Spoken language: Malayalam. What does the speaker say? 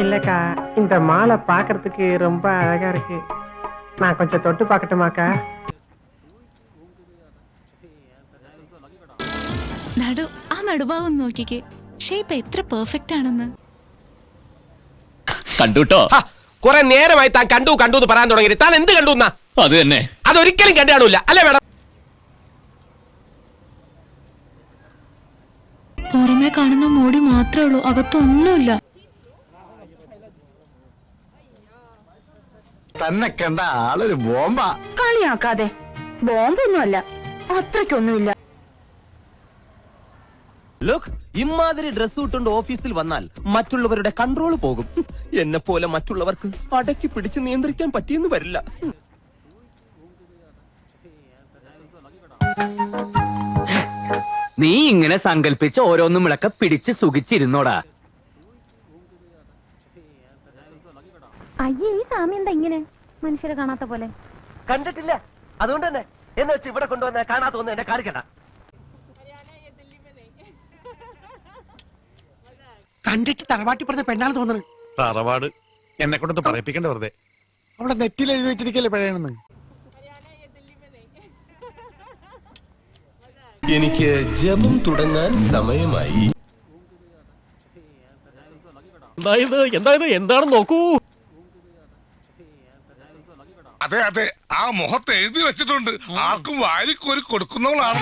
இல்லக்கா, இந்த மாலை பாக்குறதுக்கு ரொம்ப அழகா இருக்கு. நான் கொஞ்சம் தொட்டு பார்க்கட்டுமாக்கா? നടുഭാവം നോക്കിക്കേ, ഷേപ്പ് എത്ര പെർഫെക്റ്റ് ആണെന്ന്. കണ്ടുട്ടോ? കുറെ നേരമായി താൻ കണ്ടു കണ്ടു എന്ന് പറയാൻ തുടങ്ങി. താൻ എന്ത് കണ്ടു? അത് തന്നെ. അതൊരിക്കലും കണ്ടു കാണില്ല അല്ലേ മേഡം? പുറമേ കാണുന്ന മോടി മാത്രമേ ഉള്ളൂ, അകത്തൊന്നുമില്ല. തന്നെ കണ്ട ആളൊരു ബോംബാ. കളിയാക്കാതെ, ബോംബൊന്നുമല്ല, അത്രയ്ക്കൊന്നുമില്ല. ലുക്ക്, ഇമാതിരി ഡ്രസ് ഇട്ടുകൊണ്ട് ഓഫീസിൽ വന്നാൽ മറ്റുള്ളവരുടെ കൺട്രോൾ പോകും. എന്നെ പോലെ മറ്റുള്ളവർക്ക് അടക്കി പിടിച്ച് നിയന്ത്രിക്കാൻ പറ്റിയെന്ന് വരില്ല. നീ ഇങ്ങനെ സങ്കല്പിച്ച് ഓരോന്നും വിളക്ക പിടിച്ച് സുഖിച്ചിരുന്നോടാ. അയ്യേ, ഈ സാമി എന്താ ഇങ്ങനെ മനുഷ്യരെ കാണാത്ത പോലെ? കണ്ടിട്ടില്ല, അതുകൊണ്ട് തന്നെ എന്ന് വെച്ച് ഇവിടെ കൊണ്ടുവന്ന കാണാത്ത ഒന്ന് എന്നെ കാണിക്കണ്ട. കണ്ടിട്ട് തറവാട്ടി പറഞ്ഞ പെണ്ണാണ് തോന്നുന്നു. തറവാട് എന്നെ കൊണ്ടൊന്ന് പറയിപ്പിക്കണ്ട വെറുതെ. അവിടെ നെറ്റിൽ എഴുതി വെച്ചിരിക്കല്ലേ പഴയണെന്ന്. എനിക്ക് ജപം തുടങ്ങാൻ സമയമായി. എന്താണെന്ന് നോക്കൂ. അതെ അതെ, ആ മുഖത്ത് എഴുതി വെച്ചിട്ടുണ്ട്, ആർക്കും വാരിക്കോരി കൊടുക്കുന്നവളാണ്.